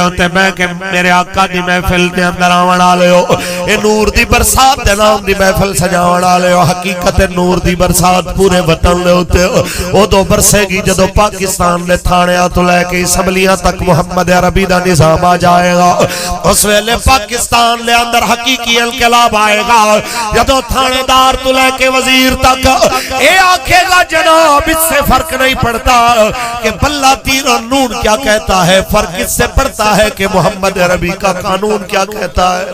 ہوتے میں کہ میرے آقا دی محفل دے اندر آون والے ہو اے نور دی برسات دے نام دی محفل سجاون والے ہو حقیقت نور دی برسات پورے وطن دے ہوتے ہو او دو برسے گی جدو پاکستان دے تھانیاں تو لے کے اسمبلیاں تک محمد عربی دا نظام آ جائے گا اس ویلے پاکستان دے اندر حقیقی انقلاب آئے گا جدو تھانے دار تو لے کے وزیر تک اے آکھے گا جناب اس سے فرق نہیں پڑتا کہ بلہ تیر اور نون کیا کہتا ہے فرق اس سے پڑتا ہے کہ محمد عربی کا قانون کیا کہتا ہے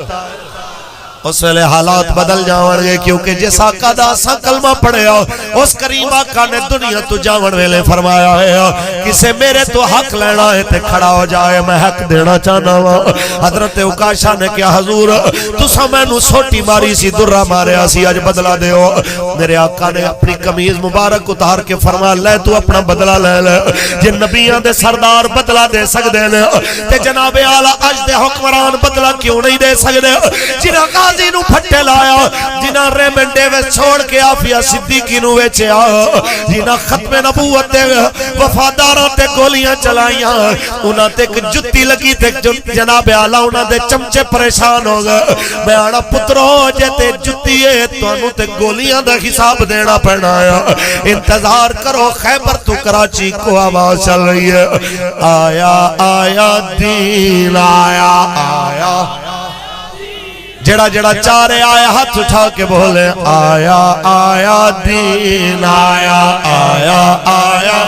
اس ویلے حالات بدل جاون گے کیونکہ جس آقا دا اساں کلمہ پڑھے ہو اس کریم آقا نے دنیا تو جاون ویلے فرمایا ہے کسے میرے تو حق لینا ہے تے کھڑا ہو جائے میں حق دینا چاہنا ہوں حضرت عکاشہ نے کیا حضور تسا میں نو سوٹی ماری سی درہ مارے سی آج بدلہ دے ہو میرے آقا نے اپنی قمیض مبارک اتار کے فرمایا لے تو اپنا بدلہ لے لے جن نبیان دے سردار بدلہ دے سکتے ہیں تے جناب اعلیٰ اج دے حکمران بدلہ کیوں نہیں دے سکتے جن غازی نو پھٹے لایا جنہ ریمنڈ ڈیوس چھوڑ کے آفیہ صدیقی نو ویچے آیا جنہ ختم نبوت دے وفاداروں تے گولیاں چلائیاں انہاں تے جتی لگی تے جناب اعلیٰ انہاں دے چمچے پریشان ہو گئے میں آنا پتروں جے تے جتی ہے تو انہوں تے گولیاں دا حساب دینا پڑنا آیا انتظار کرو خیبر تو کراچی کو آواز چل رہی ہے آیا آیا دین آیا آیا جڑا جڑا چارے آیا ہاتھ اٹھا کے بولے آیا آیا دین آیا آیا آیا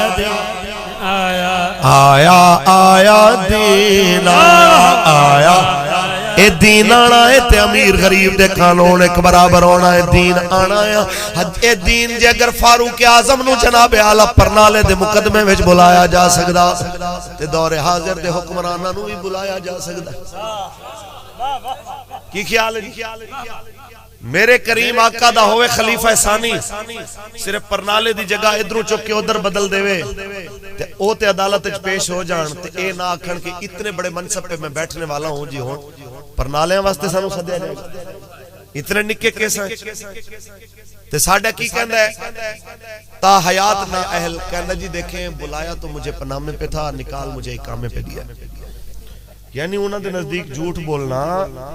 آیا آیا دین آیا آیا اے دین آنا ہے تے امیر غریب دے قانون ایک برابر ہونا ہے دین آنا ہے اے دین جے اگر فاروق اعظم نو جناب اعلیٰ پرنالے دے مقدمے وچ بلایا جا سکدا تے دور حاضر دے حکمراناں نو بھی بلایا جا سکدا کی خیال ہے میرے کریم آقا دا ہوئے خلیفہ ثانی صرف پرنالے دی جگہ ادھروں چک کے ادھر بدل دے وے تے او تے عدالت وچ پیش ہو جان تے اے نہ آکھن کہ اتنے بڑے منصب پہ میں بیٹھنے والا ہوں جی ہوں پرنالیاں واسطے سانو سدیا جائے اتنے نکے کیس ہیں تے ساڈا کی کہندا ہے تا حیات نہ اہل کہندا جی دیکھیں بلایا تو مجھے پنامے پہ تھا نکال مجھے اقامے پہ دیا یعنی انہوں نے نزدیک جھوٹ بولنا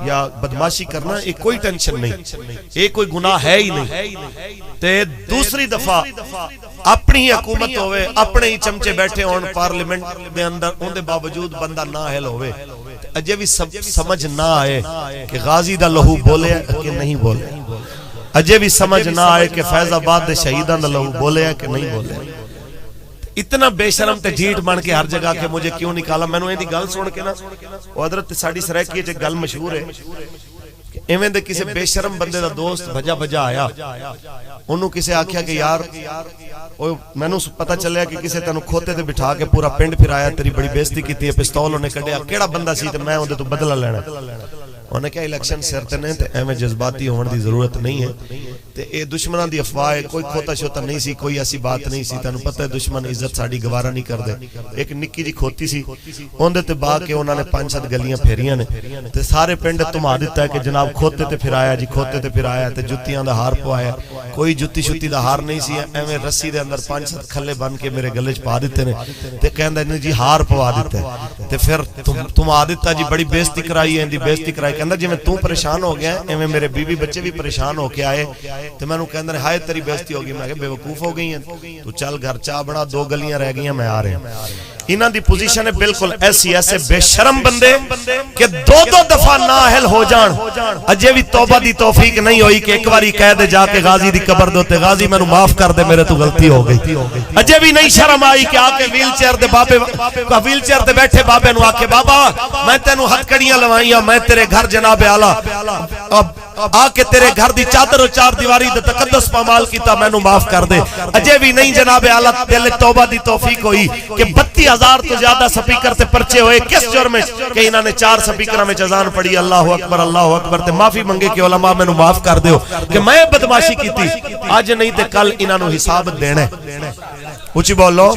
یا بدماشی کرنا ایک کوئی ٹینشن نہیں ایک کوئی گناہ ہے ہی نہیں تے دوسری دفعہ اپنی ہی حکومت ہوئے اپنے ہی چمچے بیٹھے ہون پارلیمنٹ دے اندر ان دے باوجود بندہ نااہل ہوئے اجے بھی سمجھ نہ آئے کہ غازی دا لہو بولے کہ نہیں بولے اجے بھی سمجھ نہ آئے کہ فیض آباد دے شہیدان دا لہو بولے کہ نہیں بولے اتنا بے شرم تے جھیٹ بن کے ہر جگہ کہ مجھے کیوں نکالا میں نے یہ دی گل سن کے نا وہ حضرت ساڑی سرائکی ہے گل مشہور ہے ایویں دے کسی بے شرم بندے دا دوست بھجا بھجا آیا انہوں کسے آکھیا کہ یار میں نے پتہ چلیا کہ کسے تنو کھوتے تے بٹھا کے پورا پنڈ پھر آیا تیری بڑی بیزتی کی تھی پستول انہیں کڑیا کیڑا بندہ سی تے میں ہوندے تو بدلہ لینا انہوں نے کہا الیکشن سرتے نہیں تے ایمیں جذباتی ہونے دی ضرورت نہیں ہے تے اے دشمنان دی افواہ کوئی کھوتا شوتا نہیں سی کوئی ایسی بات نہیں سی تنو پتہ ہے دشمن عزت ساڑی گوارا نہیں کر دے ایک نکی جی کھوتی سی ہوندے تے با کے انہوں نے 5-7 گلیاں پھیریاں نے تے سارے پنڈ تم آدھتا ہے کہ جناب کھوتے تے پھر آیا جی کھوتے تے پھر آیا تے جتیاں دا ہار پو آیا کوئی جتی شتی دا ہار نہیں سی ایمیں رسی دے اندر 5-7 کھلے بن کے میرے گلج پا دیتے نے تے کہندہ نہیں جی ہار پو آدھتا ہے تے پھر تم آدھتا جی بڑی بیزتی کرائی ہے دی بیزتی کرائی کہندہ جی میں تم پریشان ہو گیا ایویں میرے بیوی بچے بھی پریشان ہو کے آئے تو میں نے کہندہ رہے ہائے تیری بیزتی ہوگی میں کہا بے وقوف ہو گئی ہیں تو چل گھر چاہ بڑا 2 گلیاں رہ گئی ہیں میں آ رہے ہیں انہاں دی پوزیشن ہے بالکل ایسے بے شرم بندے کہ 2 دفعہ نااہل ہو جان اجے بھی توبہ دی توفیق نہیں ہوئی کہ ایک باری کہہ دے جا کے غازی دی قبر دوتے غازی میں نو معاف کر دے میرے تو غلطی ہو گئی اجے بھی نہیں شرم آئی کہ آکے ویل چیئر دے بیٹھے بابے نو آکے بابا میں تینو ہتھ کڑیاں لوائیاں میں تیرے گھر جناب اعلیٰ آکے تیرے گھر دی چادر و 4 دیواری دے تقدس پامال کیتا میں نو معاف کر دے اجے بھی نہیں جناب اعلیٰ دل توبہ دی توفیق ہوئی کہ 32,000 تو زیادہ سپیکر تے پرچے ہوئے کس جرم کہ انہوں نے 4 سپیکرہ میں اذان پڑھی اللہ اکبر تے معافی منگے کہ علماء میں نو معاف کر دیو کہ میں بدماشی کی تھی آج نہیں تے کل انہوں نے حساب دینے اچھی بولو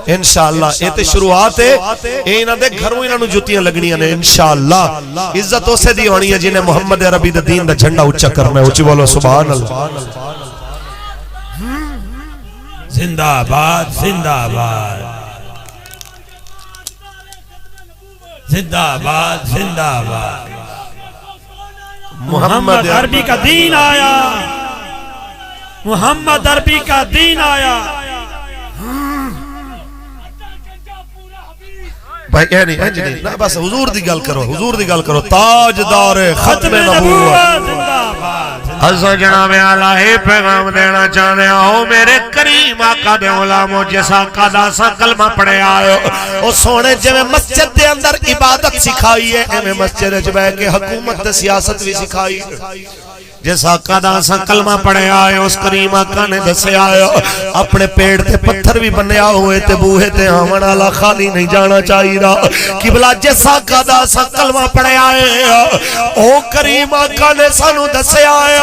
انشاءاللہ اے تے شروعات ہے اے انہوں دے گھروں انہوں نے جتیاں لگنیاں نے انشاءاللہ عزت اسے دی ہونی ہے جنہیں محمد عربی دا دین دا جھنڈا اچھا کرنا ہے اچھی بولو سبحان اللہ زندہ آباد زندہ آباد زندہ باد زندہ باد محمد عربی کا دین آیا محمد عربی کا دین آیا بھائی یعنی نا بس حضور دی گل کرو تاجدار ختم نبوت حضرت جناب اعلی پیغام دینا چاہنے ہو میرے کریم آقا دے غلامو جس آقا دا سا کلمہ پڑھے آئے او سونے جویں مسجد دے اندر عبادت سکھائی ہے ایویں مسجد وچ بیٹھ کے حکومت تے سیاست بھی سکھائی جس آقا دا سا کلمہ پڑھے آئے اس کریم آقا نے دسے آئے اپنے پیڑ تے پتھر بھی بنیا ہوئے تے بوہے تے آمن والا خالی نہیں جانا چاہیے دا قبلہ جس آقا دا سا کلمہ پڑھے آئے او کریم آقا نے سانو دسے آئے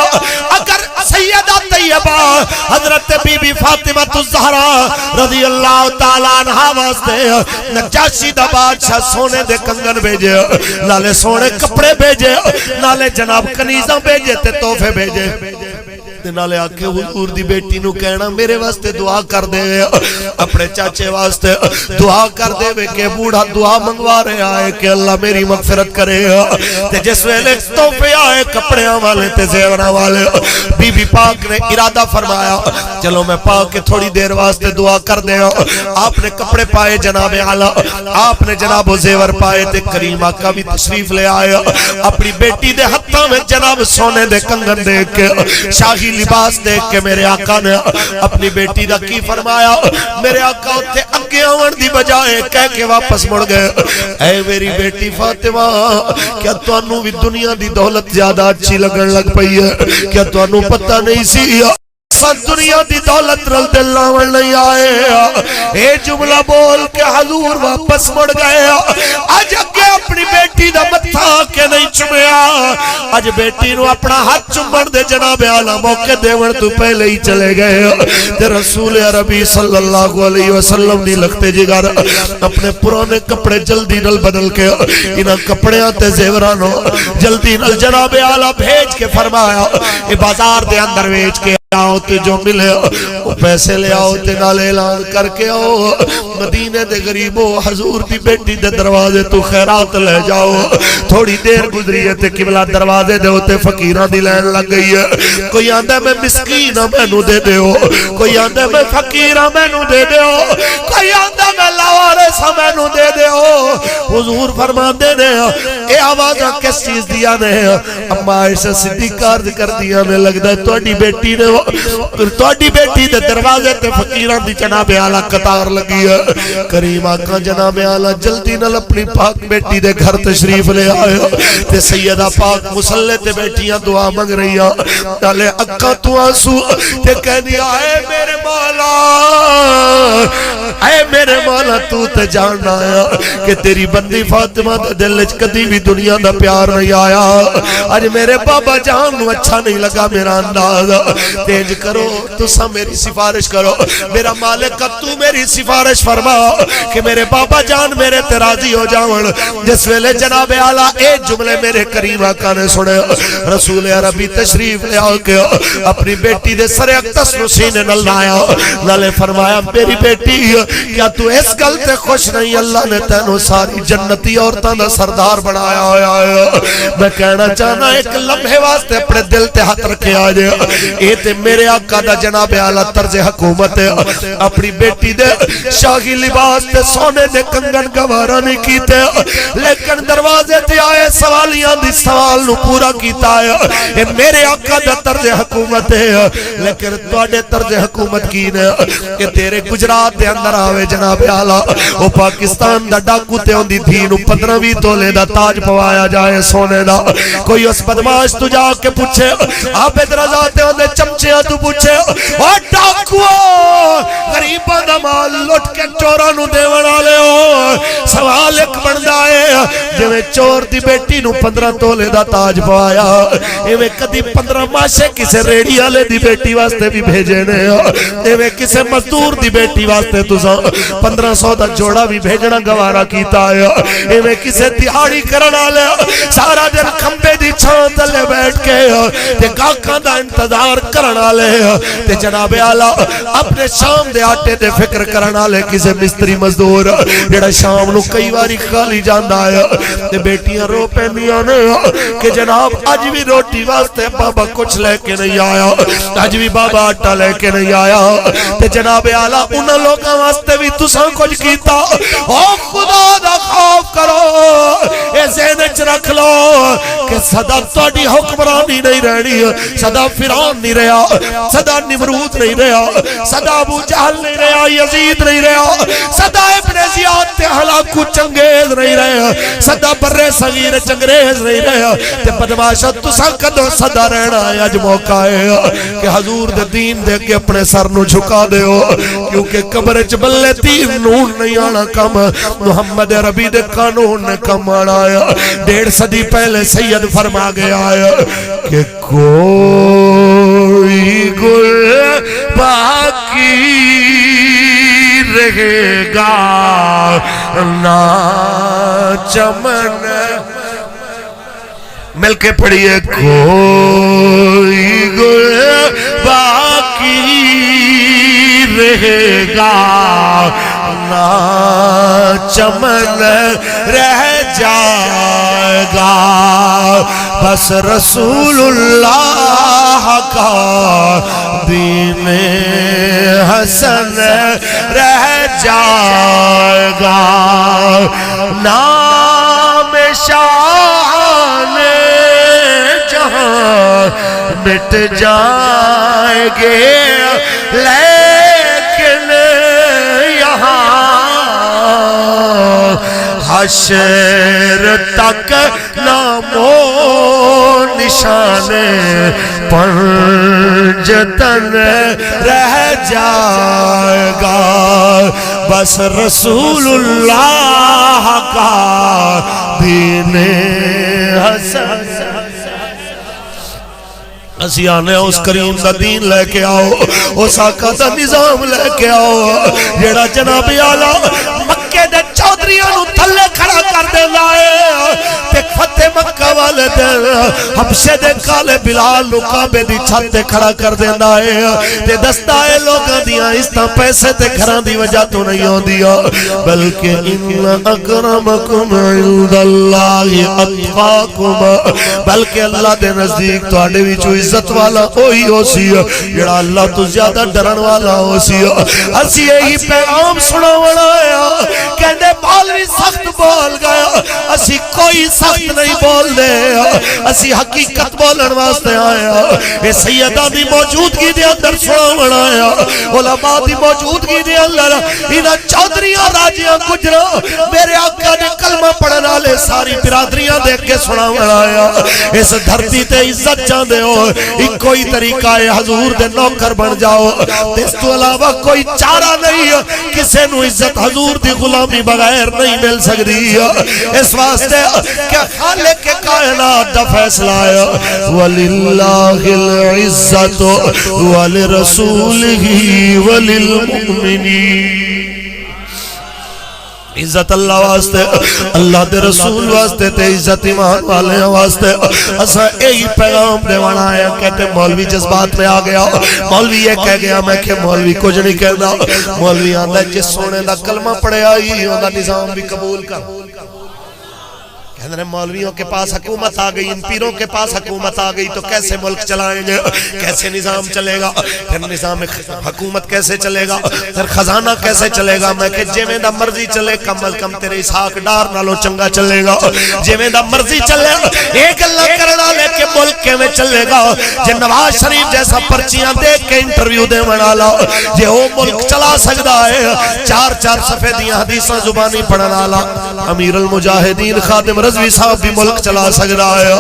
اگر سیدہ طیبہ حضرت بی بی فاطمہ الزہرا رضی اللہ تعالیٰ عنہ واسطے نجاشی دا بادشاہ سونے دے کنگن بھیجے نالے سونے کپڑے بھیجے نالے جناب کنیزاں بھیجے تے تحفے بھیجے نالے آکے حضور دی بیٹی نو کہنا میرے واسطے دعا کر دے اپنے چاچے واسطے دعا کر دے کہ بوڑھا دعا منگوا رہے آئے کہ اللہ میری مغفرت کرے تے جس ویلے تحفے آئے کپڑیاں والے تے زیوراں والے بی بی پاک نے ارادہ فرمایا چلو میں پاک کے تھوڑی دیر واسطے دعا کر دے آپ نے کپڑے پائے جناب اعلیٰ آپ نے جناب و زیور پائے تے کریم آقا بھی تشریف لے آئے اپنی بیٹی دے ہتھاں میں جناب سونے دے کنگن دیکھ کے شاہی لباس دیکھ کے میرے آقا نے اپنی بیٹی دا کی فرمایا میرے آقا اتے اگے آون دی بجائے کہہ کے واپس مڑ گئے اے میری بیٹی فاطمہ کیا توانوں بھی دنیا دی دولت زیادہ اچھی لگن لگ پئی ہے کیا توانوں پتہ نہیں سی دنیا دی دولت رل دل لاون نہیں آئے اے جملہ بول کے حضور واپس مڑ گئے آج اگے اپنی بیٹی دا متھا کے نہیں چمیا آج بیٹی نو اپنا ہاتھ چمبڑ دے جناب اعلیٰ موقع دیون تو پہلے ہی چلے گئے تے رسول عربی صلی اللہ علیہ وسلم دی لگتے جگر اپنے پرانے کپڑے جلدی نل بدل کے انہاں کپڑیاں تے زیورانو جلدی نل جناب اعلیٰ بھیج کے فرمایا یہ بازار دے اندر بھیج کے آؤ تے جو ملے وہ پیسے لے آؤ تے نال اعلان کر کے آؤ مدینے دے غریبو حضور دی بیٹی دے دروازے تو خیرات لے جاؤ تھوڑی دیر گزری ہے تے قبلہ دروازے دے ہوتے فقیران دی لین لگ گئی ہے کوئی آندہ میں مسکین مینو دے دیو کوئی آندہ میں فقیران مینو دے دیو کوئی آندہ میں لاوارس مینو دے دیو حضور فرما دے دے اے آوازہ کس چیز دیا نے اما عائشہ صدیقہ عرض کر دیا میں لگ دا توڑی بیٹی نے توڑی بیٹی دے دروازے تے فقیران دی جناب اعلیٰ قطار لگی ہے کریم آقا جناب اعلیٰ جلدی نل اپنی پاک بیٹی دے گھر تشریف لے آئے تے سیدہ پاک مسلح تے بیٹیاں دعا مانگ رہی ہیں نالے اکا تو آنسو تے کہنی آئے میرے مولا اے میرے مولا تو تے جاننا آیا کہ تیری بندی فاطمہ دے دل کدی بھی دنیا دا پیار نہیں آیا آج میرے بابا جان نو اچھا نہیں لگا میرا انداز تیج کرو تو سا میری سفارش کرو میرا مالک تو میری سفارش فرما کہ میرے بابا جان میرے تراضی ہو جاون جس ویلے جناب اعلیٰ اے جملے میرے کریم آقا نے سنے رسول عربی تشریف لے آؤ کے اپنی بیٹی دے سر اقتص نسینے نل آیا نلے فرمایا میری بیٹی کیا تو اس گل تے خوش نہیں اللہ نے تینو ساری جنتی عورتاں دا سردار بنایا ہویا ہے میں کہنا چاہنا ایک لمحے واسطے اپنے دل تے ہاتھ رکھے آجے اے تے میرے آقا دا جناب اعلیٰ طرز حکومت ہے اپنی بیٹی دے شاہی لباس تے سونے دے کنگن گوارا نہیں کیتے لیکن دروازے تے آئے سوالیاں دی سوال نو پورا کیتا ہے اے میرے آقا دا طرز حکومت ہے لیکن توڑے طرز حکومت کی نے کہ تیرے گجرات دے اندر آوے جناب اعلیٰ وہ پاکستان دا ڈاکو تے ہوندی تھی نو 15 تولے دا تاج پوایا جائے سونے دا کوئی اس بدماش تو جا کے پوچھے عابد رضا تے ہوندے چمچے تو پوچھے اور ڈاکو غریبہ دا مال لٹ کے چورانو دے وڑا لے ہو سوال ایک بندہ ہے جو میں چور دی بیٹی نو 15 تولے دا تاج پوایا اے میں کدی 15 ماشے کسے ریڈی آلے دی بیٹی واسطے بھی بھیجے نے اے میں کسے مزدور دی بیٹی واسطے تو 1500 دا جوڑا بھی بھیجنا گوارا کیتا ہے اے میں کسے تیہاڑی کرنا لے سارا دن کھمبے دی چھان تلے بیٹھ کے تے گاکاں دا انتظار کرن کرنا لے تے جناب آلہ اپنے شام دے آٹے دے فکر کرنا لے کسے مستری مزدور جڑا شام نو کئی واری کھالی جاندہ ہے تے بیٹیاں رو پہنیاں نے کہ جناب آج بھی روٹی واسطے بابا کچھ لے کے نہیں آیا آج بھی بابا آٹا لے کے نہیں آیا تے جناب آلہ انہاں لوگاں واسطے بھی تساں کچھ کیتا او خدا دا خوف کرو اے ذہن وچ رکھ لو کہ صدا تہاڈی حکمرانی نہیں رہنی صدا فرعون نہیں رہا صدا نمرود نہیں رہا صدا ابو جہل نہیں رہا یزید نہیں رہا صدا ابن زیاد تے ہلاکو چنگیز نہیں رہا صدا برے صغیر چنگریز نہیں رہا تے بدماشا تساں کدوں صدا رہنا ہے اج موقع ہے کہ حضور دے دین دے کے اپنے سر نو جھکا دے ہو کیونکہ قبر وچ بلے تیر نون نہیں آنا کم محمد ربی دے قانون نے کم آنا ہے 1.5 صدی پہلے سید فرما گیا ہے کہ کوئی گل باقی رہے گا نہ چمن مل کے پڑھیے کوئی گل باقی رہے گا نہ چمن رہ جائے گا بس رسول اللہ کا دین حسن رہ جائے گا نام شان جہاں مٹ جائیں گے لیکن یہاں حشر تک نام و نشان پنجتن رہ جائے گا بس رسول اللہ کا دین حسن اسی آنے اس کریم دا دین لے کے آؤ اس آقا دا نظام لے کے آؤ جیڑا جناب آلہ مکہ دے چودریاں نو تھلے کھڑا کر دے لائے تے فتح مکہ والے دے حبشے دے کالے بلال نو کعبے دی چھت تے کھڑا کر دے لائے تے دستائے لوگاں دیاں اس طرح پیسے تے گھران دی وجہ تو نہیں ہو دیا بلکہ ان اکرمکم عند اللہ اتقاکم بلکہ اللہ دے نزدیک تو آڑے بھی جو عزت والا ہوئی ہو سی جڑا اللہ تو زیادہ ڈرن والا ہو سی اسی یہی پیغام سنا وڑایا کہنے مولوی سخت بول گیا اسی کوئی سخت نہیں بول دے اسی حقیقت بولن واسطے آیا اے سیدہ دی موجودگی دے اندر سنا وڑایا علماء دی موجودگی دے اندر انہاں چودریاں راجیاں گجرا میرے آقا نے کلمہ پڑھنا لے ساری برادریاں دیکھ کے سنا وڑایا اس دھرتی تے عزت جان دے ہو ایک کوئی طریقہ ہے حضور دے نوکر بن جاؤ اس تو علاوہ کوئی چارہ نہیں کسے نو عزت حضور دی غلامی بغیر نہیں مل سکتی اس واسطے کہ خالق کے کائنات دا فیصلہ ہے وَلِلَّهِ الْعِزَّةُ وَلِرَسُولِهِ وَلِلْمُؤْمِنِينَ عزت اللہ واسطے اللہ دے رسول واسطے تے عزت ایمان والے واسطے اسا یہی پیغام دیوانا ہے کہتے مولوی جذبات میں آ گیا مولوی یہ کہہ گیا میں کہ مولوی کچھ نہیں کہنا مولوی آندہ جس سونے دا کلمہ پڑے آئی ان دا نظام بھی قبول کر مولویوں کے پاس حکومت آ گئی ان پیروں کے پاس حکومت آ گئی تو کیسے ملک چلائیں گے کیسے نظام چلے گا پھر نظام حکومت کیسے چلے گا پھر خزانہ کیسے چلے گا میں کہ جے میں دا مرضی چلے کم از کم تیرے اسحاق ڈار نالو چنگا چلے گا جے میں دا مرضی چلے ایک اللہ کرنا لے کے ملک کے میں چلے گا جے نواز شریف جیسا پرچیاں دیکھ کے انٹرویو دے منالا جے وہ ملک چلا سکتا ہے 4 صفحے دیاں حدیثاں زبانی پڑھنا لا امیر المجاہدین خادم رضوی صاحب بھی ملک چلا سکتا ہے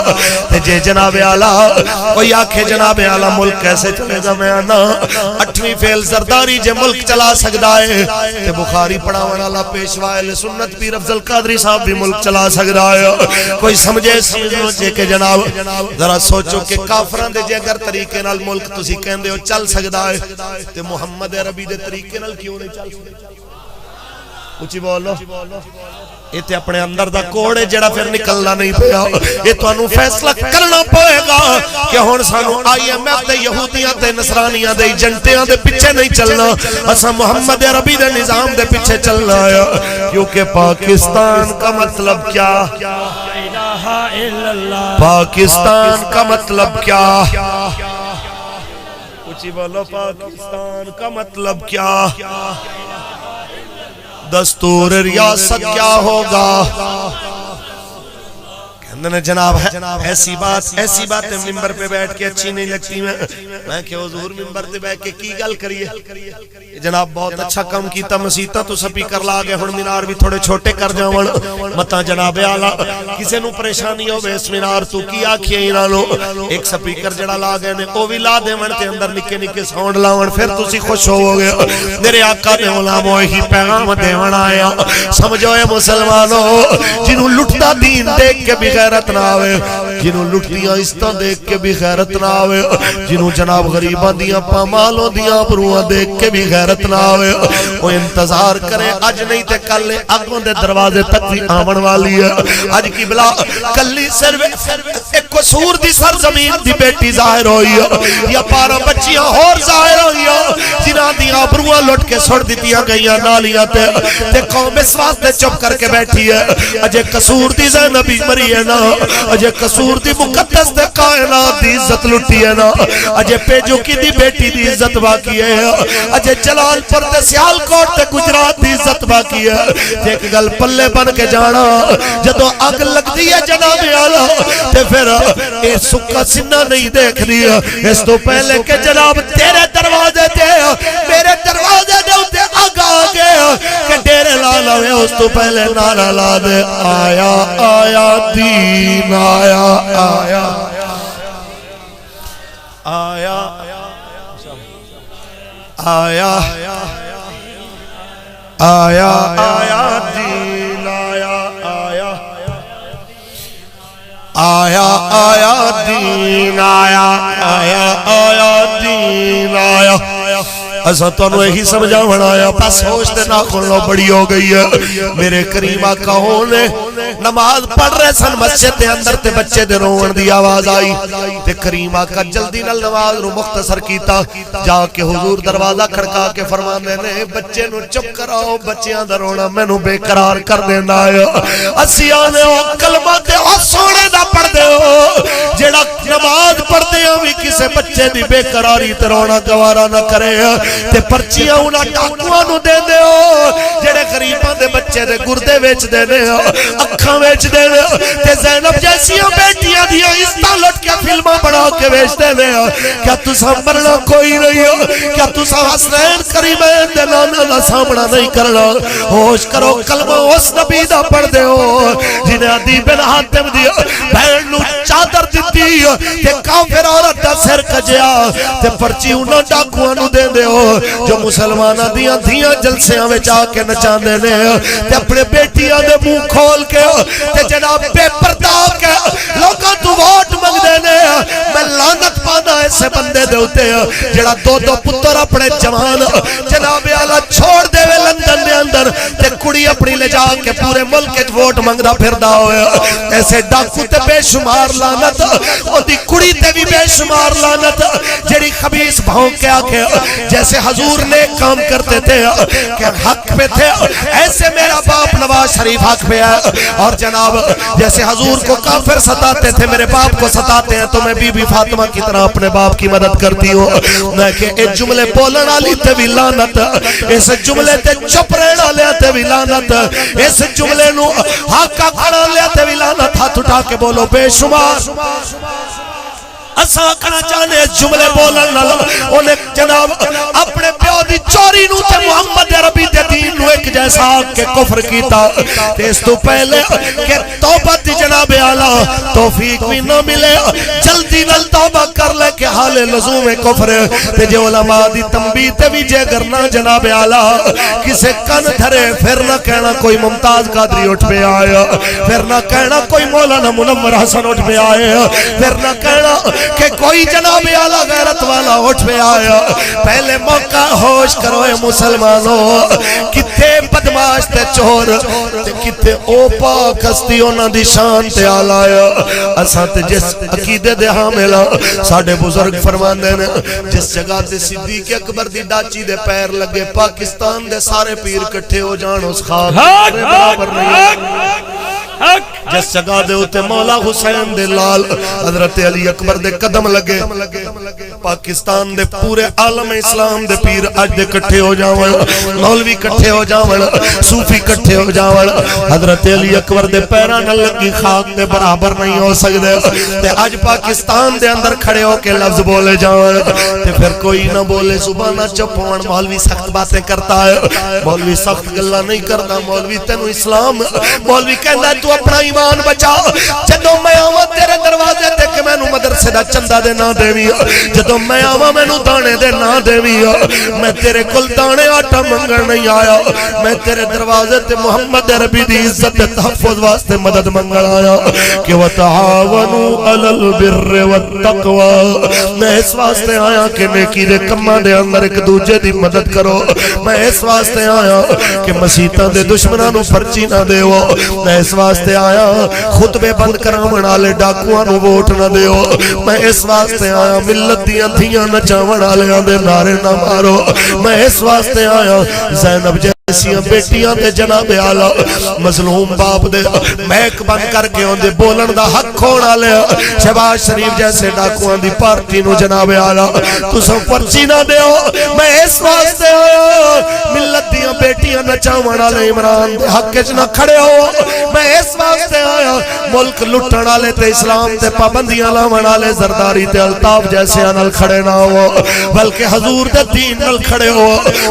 جے جناب اعلیٰ کوئی آنکھیں جناب اعلیٰ ملک کیسے چلے گا میں آنا 8ویں فیل زرداری جے ملک چلا سکتا ہے تے بخاری پڑھاون والا پیشوا اہل سنت پیر افضل قادری صاحب بھی ملک چلا سکتا ہے کوئی سمجھے سمجھو کہ جناب ذرا سوچو کہ کافران دے جے اگر طریقے نال ملک تسی کہندے ہو چل سکتا ہے تے محمد عربی دے طریقے نال کیوں نہیں چل سکتا اچھی بولو یہ تے اپنے اندر دا کوڑ ہے جڑا پھر نکلنا نہیں پیا یہ تانوں فیصلہ کرنا پئے گا کہ ہن سانو آئی ایم ایف تے یہودیاں تے نصرانیاں دے ایجنٹیاں دے پیچھے نہیں چلنا اساں محمد عربی دے نظام دے پیچھے چلنا ہے کیونکہ پاکستان کا مطلب کیا پاکستان کا مطلب کیا اچھی بولو پاکستان کا مطلب کیا دستور ریاست کیا ہوگا جناب ایسی بات ممبر پہ بیٹھ کے اچھی نہیں لگتی میں کہ حضور ممبر پہ بیٹھ کے کی گل کریے جناب بہت اچھا کام کیتا مسیطہ تو سپیکر لا گئے ہن مینار بھی تھوڑے چھوٹے کر جاون متا جناب اعلی کسے نو پریشانی ہوے اس مینار تو کی آکھیے انہاں نو ایک سپیکر جڑا لا گئے نے او وی لا دیون تے اندر نکے نکے ساؤنڈ لاون پھر تسی خوش ہوو گے میرے آقا نے علماء ہی پیغام دیون آیا سمجھو اے مسلمانوں جنوں لٹدا دین دیکھ کے بھی غیرت نہ آوے جنوں لٹدیاں عزتاں دیکھ کے بھی غیرت نہ آوے جنوں جناب غریباں دیاں پامالوں دیاں بروواں دیکھ کے بھی غیرت نہ آوے او انتظار کرے اج نہیں تے کل اگوں دے دروازے تک بھی آون والی ہے اج کی بلا کلی صرف ایک قصور دی سرزمین دی بیٹی ظاہر ہوئی ہے یا 12 بچیاں اور ظاہر ہوئی ہیں جنہاں دیاں بروواں لٹ کے سڑ دتیاں گئیاں نالیاں تے قوم اس واسطے چپ کر کے بیٹھی ہے اجے قصور دی زینب مری ہے نا اجے قصور دی مقدس دے کائنات دی عزت لٹی ہے نا اجے پیجو کی دی بیٹی دی عزت باقی ہے اجے جلال پر تے سیالکوٹ تے گجرات دی عزت باقی ہے ایک گل پلے بن کے جانا جدوں اگ لگدی ہے جناب اعلی تے پھر اے سکا سینہ نہیں دیکھ دیا اس تو پہلے کہ جناب تیرے دروازے تے میرے دروازے دے اوتے اگ آ گیا کہ ڈیرے لا لوے اس تو پہلے نعرہ لا دے آیا آیا دین آیا آیا آیا آیا آیا آیا دین آیا آیا آیا آیا دین آیا آیا آیا دین آیا ایسا تو انہوں ہی سمجھا بنایا پس ہوش دے ناخن لو بڑی ہو گئی ہے میرے کریم آقا ہونے نماز پڑھ رہے سن مسجد دے اندر تے بچے دے روون دی آواز آئی تے کریم آقا جلدی نل نماز رو مختصر کیتا جا کے حضور دروازہ کھڑکا کے فرمانے نے بچے نو چپ کراؤ بچیاں دا رونا میں نو بے قرار کر دینا آیا اسی آنے ہو کلمہ تے اور سونے دا پڑھ دے ہو جیڑا نماز پڑھ دے ہو بھی کسے بچے دی بے قراری تے رونا گوارا نہ کرے تے پرچیاں انہاں ڈاکواں نو دے دے ہو جڑے غریباں دے بچے دے گردے ویچ دے دے ہو اکھاں ویچ دے دے ہو تے زینب جیسیاں بیٹیاں دیاں عزتاں لٹ کے فلماں بنا کے ویچ دے دے ہو کیا تساں مرنا کوئی نہیں ہو کیا تساں حسنین کریمین دے نانا دا سامنا نہیں کرنا ہوش کرو کلمہ اس نبی دا پڑھ دے ہو جنہیں عدی بن حاتم دیا بہن نو چادر دیتی تے کافر عورت دا سر کجیا تے پرچی انہاں ڈاکواں نو دے دے ہو جو مسلمانہ دیاں جلسیاں میں جا کے نچان دے نے تے اپنے بیٹیاں دے منہ کھول کے تے جناب بے پردہ کے لوگاں تو ووٹ منگ دے نے میں لعنت پانا ایسے بندے دے ہوتے جڑا دو پتر اپنے جوان جناب اعلیٰ چھوڑ دے وے لندن دے اندر تے کڑی اپنی لے جا کے پورے ملک کے ووٹ منگ دا پھر دا ہوئے ایسے ڈاکو تے بے شمار لعنت اور دی کڑی تے بھی بے شمار لعنت جڑی خبیث بھاؤں کے آکے جیسے حضور نے کام کرتے تھے کہ حق پہ تھے ایسے میرا باپ نواز شریف حق پہ ہے اور جناب جیسے حضور کو کافر ستاتے تھے میرے باپ کو ستاتے ہیں تو میں بی بی فاطمہ کی طرح اپنے باپ کی مدد کرتی ہوں میں کہ ایک جملے بولن آلی تے بھی لعنت اس جملے تے چپ رہنا لیا تے بھی لعنت اس جملے نو حقا کھڑا لیا تے بھی لعنت ہاتھ اٹھا کے بولو بے شمار اساں کنا چاہنے جملے بولن نہ انہیں جناب اپنے پیو دی چوری نو تے محمد عربی دے دین نو ایک جیسا کہ کفر کیتا تے اس تو پہلے کہ توبہ دی جناب اعلیٰ توفیق توفیق بھی نہ ملے جلدی نال توبہ کر لے کہ حال لزوم کفر تے جو علماء دی تنبیہ تے بھی جے کرنا جناب اعلی کسے کن دھرے پھر نہ کہنا کوئی ممتاز قادری اٹھ پہ آیا پھر نہ کہنا کوئی مولانا منور حسن اٹھ پہ آیا پھر نہ کہنا کہ کوئی جناب اعلی غیرت والا اٹھ پہ آیا پہلے موقع ہوش کرو اے مسلمانوں کتے بدماش تے چور تے کتے او پاک ہستی انہاں دی شان تے آلایا اساں تے جس عقیدے دے حامل ساڈے بزرگ فرماندے نے جس جگہ تے صدیق اکبر دی ڈاچی دے پیر لگے پاکستان دے سارے پیر کٹھے ہو جان اس خاک برابر نہیں جس جگہ دے ہوتے مولا حسین دے لال حضرت علی اکبر دے قدم لگے پاکستان دے پورے عالم اسلام دے پیر آج دے کٹھے ہو جاون مولوی کٹھے ہو جاون صوفی کٹھے ہو جاون حضرت علی اکبر دے پیران لگی خاک دے برابر نہیں ہو سکتے تے آج پاکستان دے اندر کھڑے ہو کے لفظ بولے جاون تے پھر کوئی نہ بولے صبح نہ چپ ہون مولوی سخت باتیں کرتا ہے مولوی سخت گلا نہیں کرتا مولوی تینو اسلام مولوی کہندا ہے تو اپنا ایمان بچا جدوں میں آواں تیرے دروازے تے کہ مینوں مدرسے دا چندہ دے نہ دیوی جدوں میں آواں مینوں دانے دے نہ دیوی میں تیرے کول دانے آٹا منگن نہیں آیا میں تیرے دروازے تے محمد عربی دی عزت تے تحفظ واسطے مدد منگن آیا کہ وتعاونوا علی البر والتقوی میں اس واسطے آیا کہ نیکی دے کماں دے اندر ایک دوجے دی مدد کرو میں اس واسطے آیا کہ مسیتاں دے دشمناں نوں پرچی نہ دیو میں اس واسطے آیا خطبے بند کراون والے ڈاکواں نوں ووٹ نہ دیو میں اس واسطے آیا ملت دیاں دھیاں نچاون والیاں دے نعرے نہ مارو میں اس واسطے آیا زینب ایسیاں بیٹیاں دے جناب اعلی مظلوم باپ دے میک بند کر کے ان دے بولن دا حق ہونا لے شہباز شریف جیسے ڈاکواں دی پارٹی نو جناب اعلی تساں پرچی نہ دیو میں اس واسطے آیا ملت دیاں بیٹیاں نچاون والے عمران دے حق وچ نہ کھڑے ہو میں اس واسطے آیا ملک لٹن والے تے اسلام تے پابندیاں لاون والے زرداری تے الطاف جیسے نال کھڑے نہ ہو بلکہ حضور دے دین نال کھڑے ہو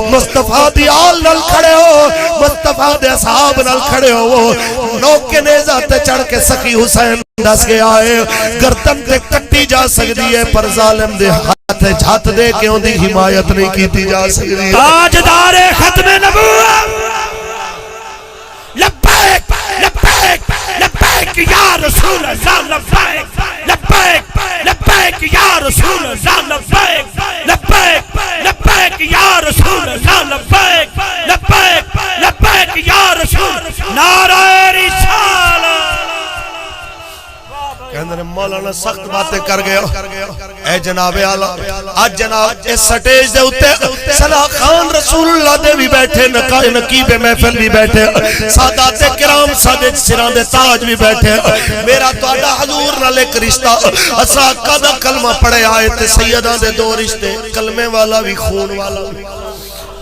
مصطفیٰ دی آل نال کھڑے ہو مصطفیٰ دے اصحاب نال کھڑے ہو نوکے نیزہ تے چڑھ کے سخی حسین دس کے آئے گردن تے کٹی جا سکتی ہے پر ظالم دے ہاتھ جھات دے کے ان دی حمایت نہیں کیتی جا سکتی تاجدار ختم نبوت لبیک لبیک لبیک یا رسول اللہ لبیک لبیک لبیک یا رسول اللہ لبیک لبیک لبیک یا رسول اللہ لبیک لبیک لبیک یا رسول نعرہ رسالت کہندے نے مولانا سخت باتیں کر گیا اے جناب اعلی آج جناب اس سٹیج دے اوتے صلاح خان رسول اللہ دے بھی بیٹھے نقیب محفل بھی بیٹھے سادات کرام سادے سراں دے تاج بھی بیٹھے میرا تہاڈا حضور نال ایک رشتہ اسا کدا کلمہ پڑھے آئے تے سیداں دے دو رشتے کلمے والا بھی خون والا بھی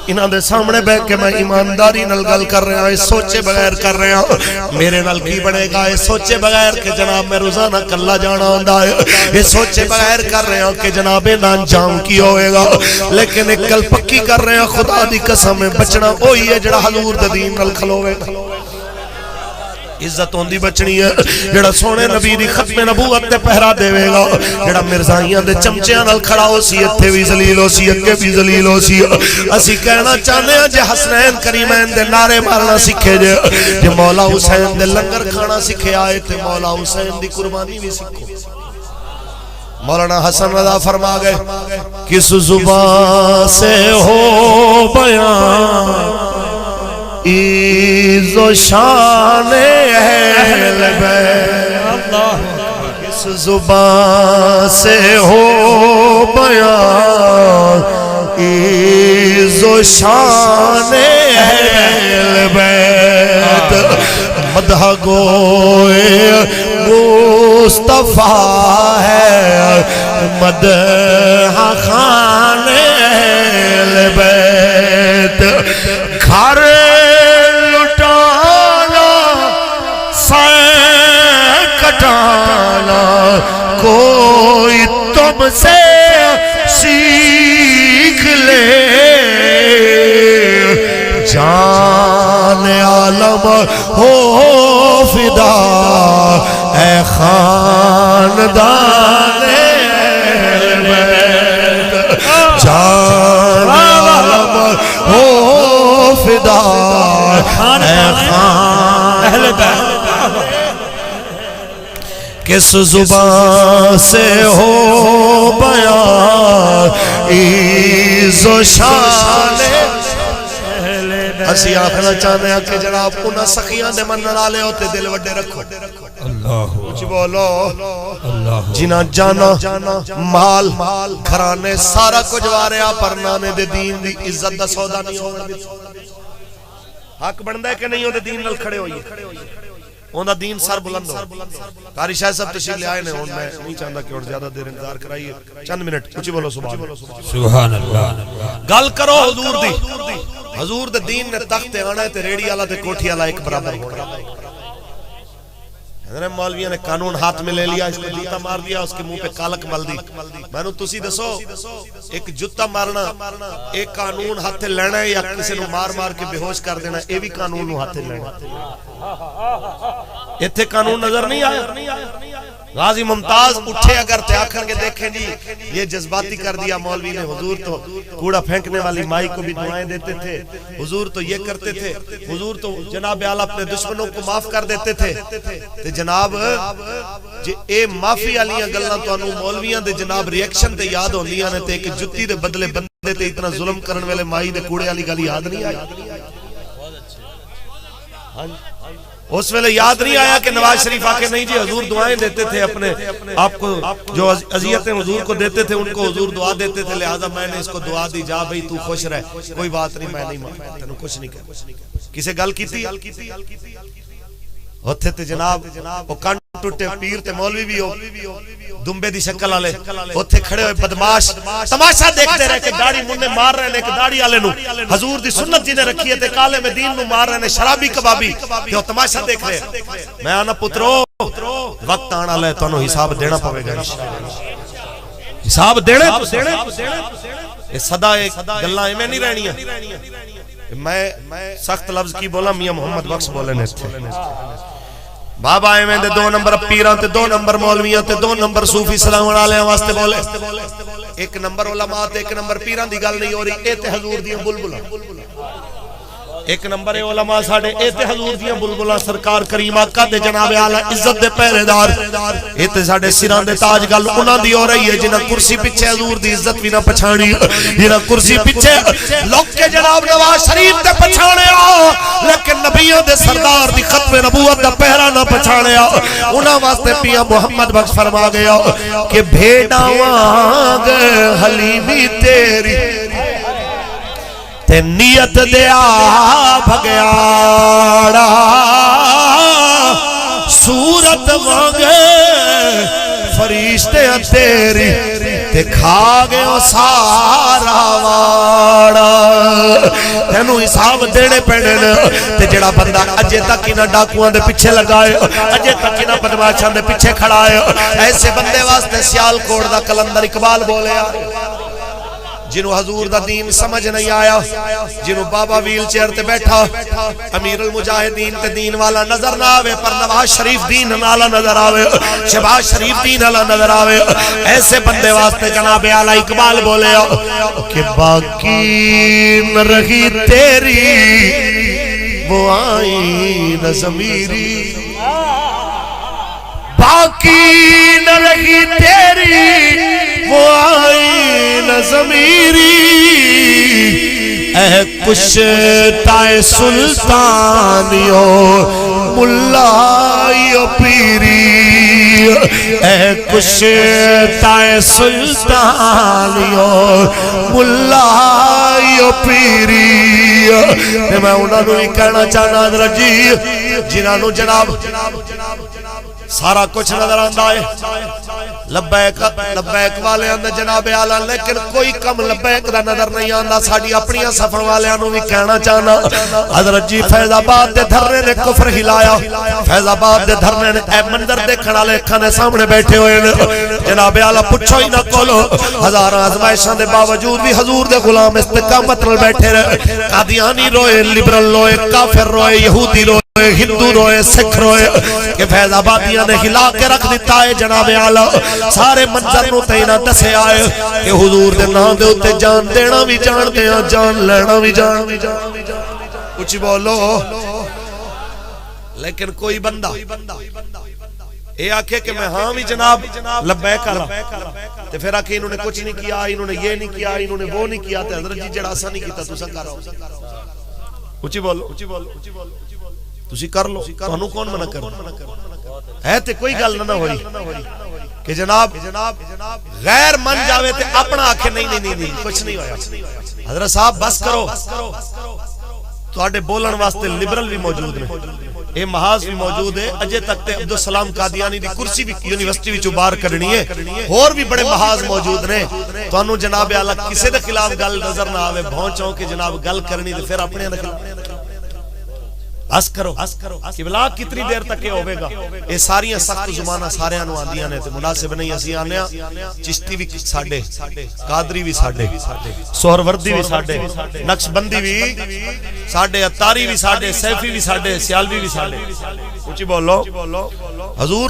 انہاں دے سامنے بیٹھ کے میں ایمانداری نال گل کر رہا ہوں سوچے بغیر کر رہا ہوں میرے نال کی بنے گا یہ سوچے بغیر کہ جناب میں روزانہ کلا جانا ہوندا ہے یہ سوچے بغیر کر رہا ہوں کہ جناب نہ انجام کی ہوئے گا لیکن ایک گل پکی کر رہے ہیں خدا دی قسم بچنا وہی ہے جڑا حضور دے دین نال کھلوے عزت ہوندی بچنی ہے جڑا سونے نبی دی ختم نبوت تے پہرا دے گا جڑا مرزائیاں دے چمچیاں نال کھڑا ہو سی اتھے بھی ذلیل ہو سی اگے بھی ذلیل ہو سی اسی کہنا چاہنے ہیں جے حسنین کریمین دے نعرے مارنا سکھے جے مولا حسین دے لنگر کھانا سکھے آئے تے مولا حسین دی قربانی بھی سکھو مولانا حسن رضا فرما گئے کس زبان سے ہو بیان عز و شان اہل بیت کس زبان سے ہو بیان عز و شان اہل بیت مدح گوئے مصطفیٰ ہے مدح خان اہل بیت گھر کوئی تم سے سیکھ لے جان عالم ہو فدا اے خان خاندان اہل بیت جان عالم ہو فدا اے خان اہل بیت کس زبان سے ہو بیان عز و شان اسی آخنا چاہنے ہیں کہ جناب انہاں سخیاں دے من نالے ہوتے دل وڈے رکھو کچھ بولو جنہ جانا مال گھرانے سارا کچھ واریا پر نامے دے دین دی عزت دا سودا نہیں ہوگا حق بندہ ہے کہ نہیں ہوتے دین نل کھڑے ہوئی اوندہ دین سر بلند ہو قاری شاہ صاحب تشریف لے آئے نے میں نہیں چاہتا کہ اور زیادہ دیر انتظار کرائیے چند منٹ کچھ بولو سبحان اللہ گل کرو حضور دی حضور دے دین نے تخت آنا ہے تے ریڑی والا تے کوٹھی والا ایک برابر ہونا حضرت مولویوں نے قانون ہاتھ میں لے لیا اس کو جوتا مار دیا اس کے منہ پہ کالک مل دی میں نے تسی دسو ایک جوتا مارنا ایک قانون ہاتھ لینا ہے یا کسی نو مار مار کے بے ہوش کر دینا اے بھی قانون نو ہاتھ لینا ایتھے قانون نظر نہیں آیا غازی ممتاز اٹھے اگر تے آکھر کے دیکھیں جی یہ جذباتی کر دیا مولوی نے حضور تو کوڑا پھینکنے والی مائی کو بھی دعائیں دیتے تھے حضور تو یہ کرتے تھے حضور تو جناب اعلیٰ اپنے دشمنوں کو معاف کر دیتے تھے تے جناب جی اے معافی علیاں گلنا تو انہوں مولویاں دے جناب ریاکشن تے یاد ہوں لیاں نے تے کہ جتی دے بدلے بندے تے اتنا ظلم کرن والے مائی دے کوڑے علی گلی یاد نہیں آئی اس ویلے یاد نہیں آیا کہ نواز شریف آکے نہیں جی حضور دعائیں دیتے تھے اپنے آپ کو جو عزیتیں حضور کو دیتے تھے ان کو حضور دعا دیتے تھے لہذا میں نے اس کو دعا دی جا بھئی تو خوش رہ کوئی بات نہیں میں نہیں مانتا تینوں کچھ نہیں کہا کسے گل کی تھی ہوتے تھے جناب وہ کان ٹوٹے پیر تے مولوی بھی ہو دمبے دی شکل آلے ہوتے کھڑے ہوئے بدماش تماشا دیکھتے رہے کہ داڑی مننے مار رہے ہیں کہ داڑی آلے نو حضور دی سنت جی نے رکھی ہے تے کالے میں دین نو مار رہے ہیں شرابی کبابی کہ وہ تماشا دیکھ رہے ہیں میں آنا پترو وقت آنا لے تو انہوں حساب دینا پوے گا حساب دینے یہ صدا ایک گلہ میں نہیں رہنی ہے میں سخت لفظ کی بولا میاں محمد بخش بولے نے تھے بابا آئے میں دے 2 نمبر پیران تے 2 نمبر مولویاں تے 2 نمبر صوفی سلام علیہ واسطے بولے 1 نمبر علماء تے 1 نمبر پیران دی گل نہیں ہو رہی اے تے حضور دیاں بلبلا 1 نمبر علماء ساڑھے اے تے حضور دیاں بلبلا سرکار کریم آقا دے جناب اعلیٰ عزت دے پہرے دار اے تے ساڑھے سران دے تاج گل انہاں دی ہو رہی ہے جنہاں کرسی پچھے حضور دی عزت بھی نہ پچھانی جنہاں کرسی پچھے لوگ کے جناب نواز شریف دے پچھانے آؤ لیکن نبیوں دے سردار دی ختم نبوت دا پہرا نہ پچھانے آؤ انہاں واسطے پیا محمد بخش فرما گیا کہ بھیڑا وانگ حلیمی تیری تے نیت دیا بھگیاڑا صورت مانگے فرشتے تیری تے کھا گئے سارا واڑا تینوں حساب دینے پینے تے جڑا بندہ اجے تک انہاں ڈاکوان دے پیچھے لگائے اجے تک انہاں بدماشاں دے پیچھے کھڑائے ایسے بندے واسطے سیال کوڑ دا کلندر اقبال بولے جنہوں حضور دا دین سمجھ نہیں آیا جنہوں بابا ویل چیئر تے بیٹھا امیر المجاہدین تے دین والا نظر نہ آوے پر نواز شریف دین والا نظر آوے شہباز شریف دین والا نظر آوے ایسے بندے واسطے جناب اعلیٰ اقبال بولے کہ باقی نہ رہی تیری وہ آئین ضمیری باقی نہ رہی تیری وہ آئین ضمیری اے کشتائے سلطانیو ملائیو پیری اے کشتائے سلطانیو ملائیو پیری میں انہوں نے کہنا چاہنا حضرت جی جنہوں جناب سارا کچھ نظر آندہ ہے لبیک والے اندر جناب اعلیٰ لیکن کوئی کم لبیک دا نظر نہیں آندہ ساڑھی اپنی سفر والے انہوں بھی کہنا چاہنا حضرت جی فیض آباد دے دھرنے نے کفر ہلایا فیض آباد دے دھرنے نے اے منظر دیکھنا لے کھانے سامنے بیٹھے ہوئے جناب اعلیٰ پچھو ہی نہ کولو ہزارہ آزمائشاں دے باوجود بھی حضور دے غلام استقامت رل بیٹھے رہے قادیانی روئے لبرل روئے کافر روئے یہودی روئے روئے ہندو روئے سکھ روئے کہ فیض آبادیاں نے ہلا کے رکھ دیتا ہے جناب اعلی سارے منظر نو تینا دسے آئے کہ حضور دے نام دے اتے جان دینا بھی جان دیا جان لینا بھی جان کچھ بولو لیکن کوئی بندہ اے آکھے کہ میں ہاں بھی جناب لبیک اللہ تے پھر آکھے انہوں نے کچھ نہیں کیا انہوں نے یہ نہیں کیا انہوں نے وہ نہیں کیا تے حضرت جی جڑا ایسا نہیں کیتا تسا کر اچھی بولو تسی کر لو تانوں کون منع کر ہے تے کوئی گل نہ ہوئی کہ جناب غیر من جاوے تے اپنا آکھے نہیں کچھ نہیں ہویا حضرت صاحب بس کرو تواڈے بولن واسطے لبرل بھی موجود نے اے محاذ بھی موجود ہے اجے تک تے عبدالسلام قادیانی دی کرسی بھی یونیورسٹی وچ باہر کرنی ہے اور بھی بڑے محاذ موجود نے تانوں جناب اعلی کسے دے خلاف گل نظر نہ آوے بھونچوں کہ جناب گل کرنی تے پھر اپنے دے خلاف بس کرو قبلہ کتنی دیر تک ہوے گا اے ساریاں سخت زباناں ساریاں نو آندیاں نے تے مناسب نہیں اسی آنے چشتی بھی ساڈے قادری بھی ساڈے سہروردی بھی ساڈے نقش بندی بھی ساڈے اتاری بھی ساڈے سیفی بھی ساڈے سیالوی بھی ساڈے اونچی بولو حضور